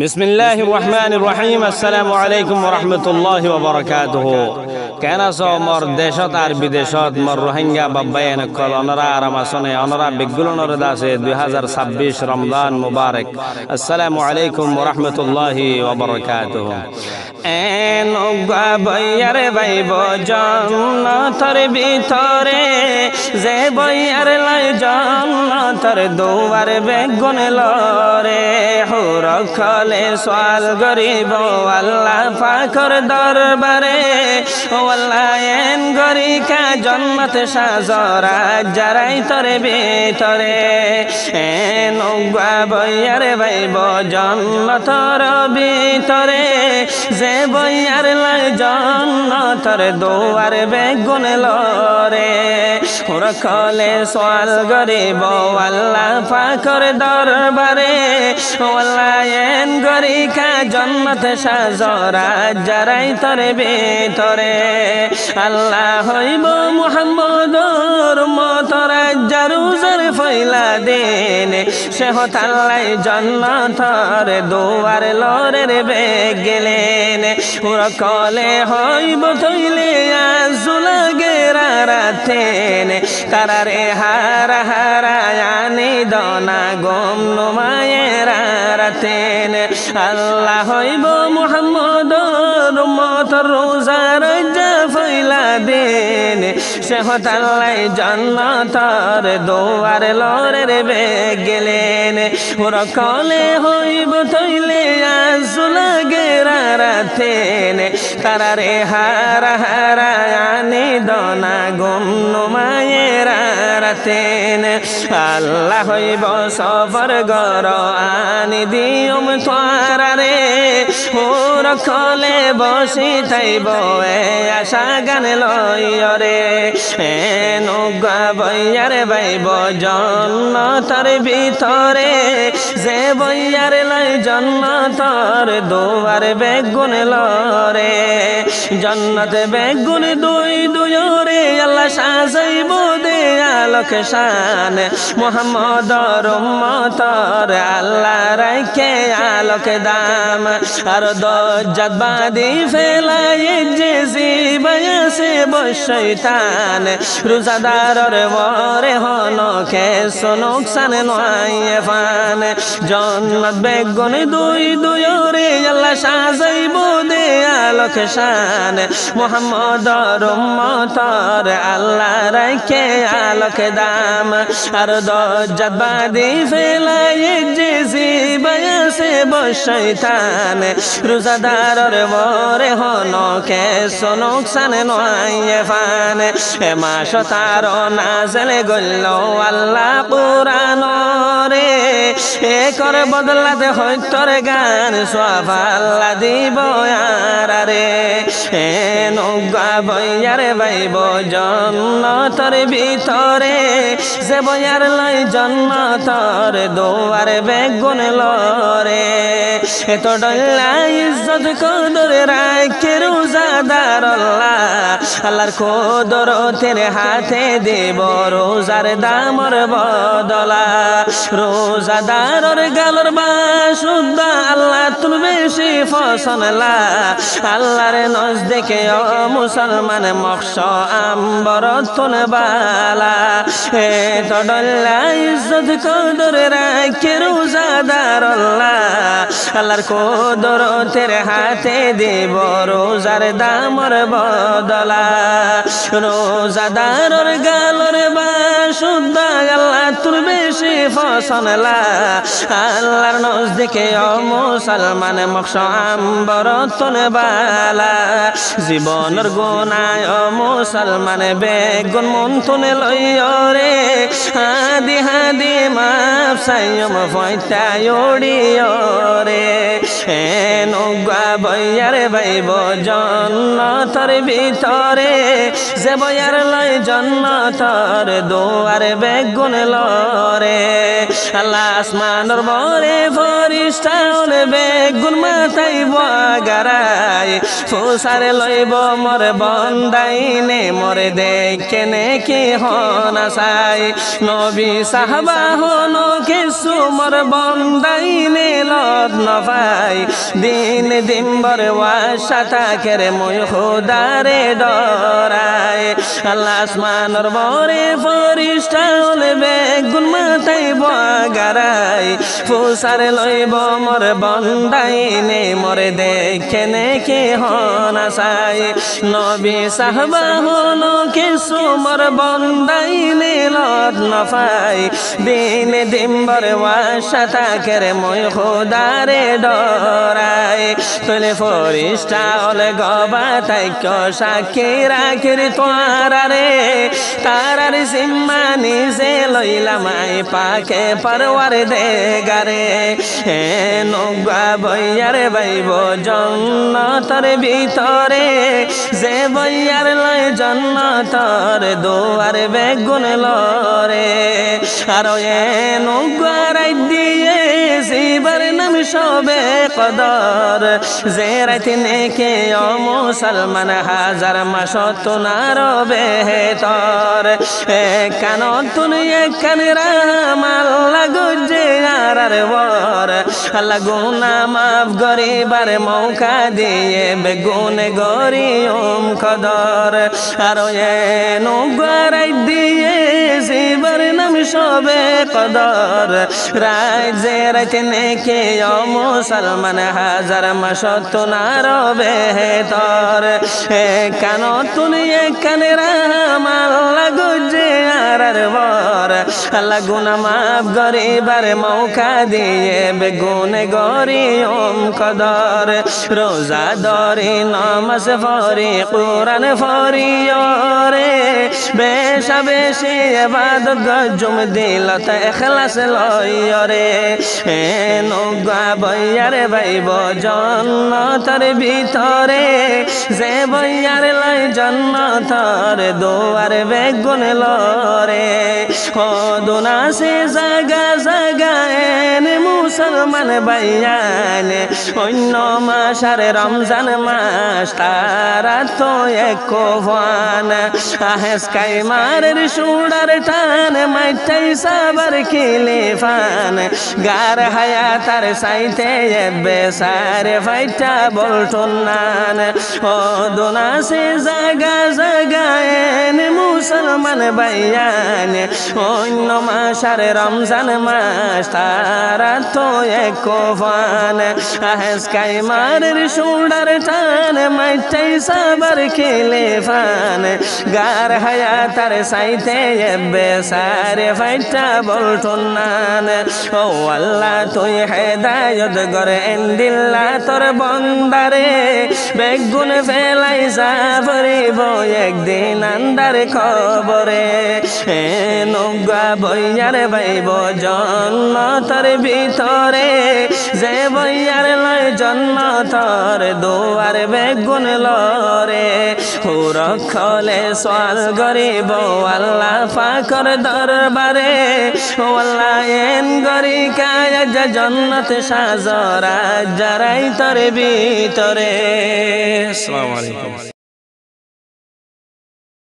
বিসমিল্লাহির রহমানির রহিম। আসসালামু আলাইকুম ওয়া রাহমাতুল্লাহি ওয়া বারাকাতুহু। কেন আছো মোর দেশত আর বিদেশত মোর রোহিঙ্গা বাব্বায়েন কল অনরা আরামাসনে অনরা বিগুলনর দাসে 2026 রমজান মুবারক। আসসালামু আলাইকুম ওয়া রাহমাতুল্লাহি ওয়া বারাকাতুহু। এন বাব্বায়ার বাইব জান্নাতের ভিতরে যে বয়ার লাই জান্নাতের দুয়ার বেগুন লরে হুর খলে সওয়াল গরিব আল্লাহ পাকের দরবারে আল্লাহ এন গরি কা জান্নাত সাজরা যারাই তোর ভিতরে এন বয়ার বাইব জান্নাতের ভিতরে যে বয়ার লাই জান্নাতের দুয়ার বেগুন লরে হুর খলে সওয়াল গরিব আল্লাহ পাকের দরবারে আল্লাহ এন গরি কা জান্নাত সাজরা যারাই তোর ভিতরে আল্লাহ হইব মুহাম্মদর উম্মতর জারুজার ফয়লা দেন সে হতাল্লাই জান্নাতের দুয়ার লরের বেগ গেলেন হুর কলে হইব তৈলে আজুলা গেরা রাতেন তারারে হারা হারায়ানি দনা গম নুমায়েরা রাতেন আল্লাহ হইব মুহাম্মদর উম্মতর রোজার ফয়লা দেন সে হতাল্লাই জান্নাতের দুয়ার লরের বেগ গেলেন হুর কলে হইব তৈলে আজুলা গেরা রাতেন তারারে হারা হারায়ানি দনা গম নুমায়েরা রাতেন আল্লাহ হইব সফর গর আনি দিয়ম তোয়ারে হুর কলে বসি থাইব আশা গান লয়রে এন বয়ার বাইব জান্নাতের ভিতরে যে বয়ার লাই জান্নাতের দুয়ার বেগুন লরে জান্নাত বেগুন দুই দুয়রে আল্লাহ সাজাইব দে আলোক শান মুহাম্মদর উম্মতর আল্লাহ রাখে আলোক দাম আর দজ্জাত বাদি ফেলাই যে জিবায়াসে বশৈতান রোজাদারর বরে হনো কে সোনকসান নয় ফান জান্নাত বেগুন দুই দুয়রে আল্লাহ সাজাইব দে আলোক শান মুহাম্মদর উম্মতর আল্লাহ রাখে আলোক দাম আর দজ্জাত বাদি ফেলাই যে জিবায়াসে বশৈতান রোজাদারর বরে হনো কে সোনকসান নয় ফান এ মাস তার নাজেল গল্ল আল্লাহ কুরআন রে এ করে বদলাতে হইতর গান সওয়াব আল্লাহ দিব আরে এ নৌকা বয়ার বাইব জান্নাতের ভিতরে যে বয়ার লাই জান্নাতের দুয়ার বেগুন লরে এত ডল্লা ইজ্জত কদর রাখে রোজাদার আল্লাহ আল্লাহর কদরতের হাতে দেব রোজার দামর বদলা রোজাদারর গালর বাসুদা আল্লাহ তুমি বেশি ফসলা আল্লাহর নজদিকে ও মুসলমান মকশ আম্বরতুন বালা এত ডল্লা ইজ্জত কদর রাখে রোজাদার আল্লাহ আল্লাহর কদরতের হাতে দেব রোজার দামর বদলা রোজাদারর গালর বাসুদা আল্লাহ তুমি বেশি ফসলা আল্লাহর নজদিকে ও মুসলমান মকশ আম্বরতুন বালা জীবনের গুনায় ও মুসলমান বেগুন মন তুনে লইরে হাদি হাদি মাফ সাইয়ম ফয়তায় ওড়িয়রে এন বয়ার বাইব জান্নাতের ভিতরে যে বয়ার লাই জান্নাতের দুয়ার বেগুন লরে আল্লাহ আসমানের বরে ফরিস্তা বেগুন মাথায় বগারায় নাসাই ফুসার লইব মোর বন্দাইনে মোরে দেখে নেকি হনাসাই নবী সাহাবা হনো কিছু মোর বন্দাইনে লত নফাই দিন দিনবর ওয়াসা তাকেরে মই খোদারে ডরাই আল্লাহ আসমানর বরে ফরিস্তা হলবে গুন মাথায় বগারাই ফুসার লইব মোর বন্দাইনে মোরে দেখে নেকি হনাসাই নবী সাহাবা হনো কিছু মোর বন্দাইনে লত নফাই দিন দিনবর ওয়াসা তাকেরে মই খোদারে ডরাই তোলে ফরিস্তা হলে গবা তাইক সাক্ষী রাখির তোয়ারারে তারার সিম্মা নিজে লইলাম আই পাকে পারওয়ার দে গারে হে নৌকা বইয়ার বাইব জন্নতর ভিতরে যে বইয়ার লয় জন্নতর দুয়ার বেগুন লরে আর এ নৌকা রাই দিয়ে জীবর নাম সবে কদর যে রাইতে নেকে ও মুসলমান হাজার মাস তুনার বেহতর কান তুনি কান রাম আল্লাহ গুজে আর বর আল্লাহ গুনা মাফ গরিবার মৌকা দিয়ে বেগুন গরি কদর আর এ নৌকারাই দিয়ে জীবর নাম সবে কদর রায় যে রাইতে নেকে ও মুসলমান হাজার মাস তুনার বেহতর কান তুনি কান রাম আল্লাহ গুজে আর বর আল্লাহ গুনা মাফ গরিবার মৌকা দিয়ে বেগুন গরি কদর রোজা ধরি নামাজ পড়ি কুরআন পড়ি রে বেশা বেশি ইবাদত গজুম দিলত ইখলাস লই রে নৌকা বইয়ার বাইব জন্নতর ভিতরে যে বইয়ার লয় জন্নতর দুয়ার বেগুন লরে ও দুনাসে জাগা জাগায়ন মুসলমান বাইয়ান অন্য মাস আর রমজান মাস তারা তো এক ভান আহেস কাইমারের সুড়ার টান মাইটাই সাবার কিলে ফান গার হায়াতার সাইতে বেসারে ফাইটা বলটন নান ও দুনাসে জাগা জাগায়ন মুসলমান বাইয়ান অন্য মাস আর রমজান মাস তারা তো এক ভান আহেস কাইমারের সুড়ার টান মাইটাই সাবার খেলে ফান গার হায়াতার সাইতে বেসারে ফাইটা বলটন নান ও আল্লাহ তুই হেদায়ত গরে এন্দিল্লা তোর বন্দারে বেগুন ফেলাই সাফরিব একদিন আন্দার খবরে নৌকা বইয়ার বাইব জন্নতর ভিতরে যে বইয়ার লয় জন্নতর দুয়ার বেগুন লরে হুরখলে সওয়াল গরিব আল্লাহ পাকর দরবারে ও আল্লাহ এন গরি কাজ জন্নত সাজরা যারাই তোর ভিতরে। আসসালামু আলাইকুম।